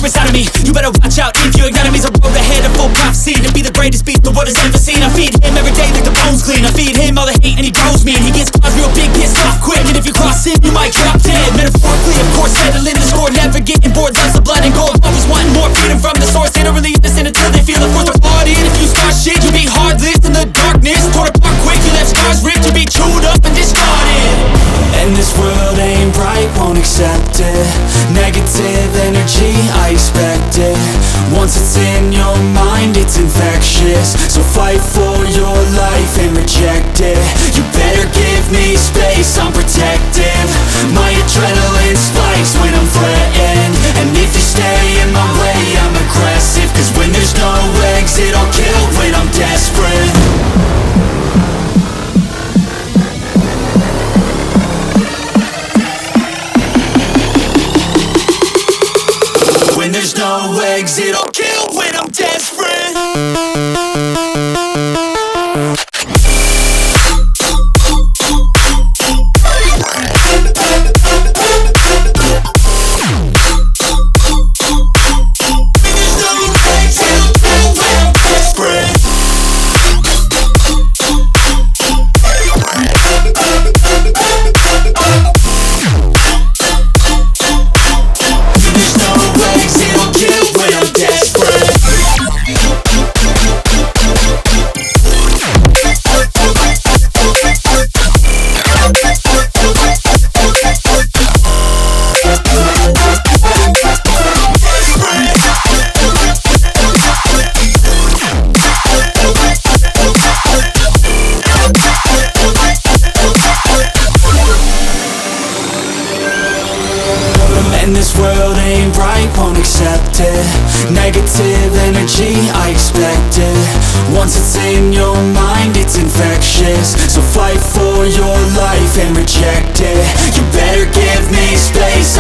monster inside of me. You better watch out if your enemy's a road ahead of full prophecy. To be the greatest beast the world has ever seen. I feed him every day like the bones clean. I feed him all the hate and he grows me. And he gets claws real big, pissed off quick. And if you cross him, you might drop dead. Metaphorically, of course, settling the score. Never getting bored, loves of blood and gore. Always wanting more freedom from the source. They don't really understand until they feel the force of blood in. If you start shit, you be heartless in the darkness. Torn apart quick, you left scars ripped. You be chewed up and discarded. And this world ain't right, won't accept it. Negative energy, I expect it. Once it's in your mind, it's infectious. So fight for your life and reject it. You better give me space, I'm protective. My adrenaline spikes when I'm threatened. And if you stay in my way, I'm aggressive. Cause when there's no exit, I'll kill when I'm desperate. When there's no exit, I'll kill when I'm desperate. And this world ain't right, won't accept it. Negative energy, I expect it. Once it's in your mind, it's infectious. So fight for your life and reject it. You better give me space,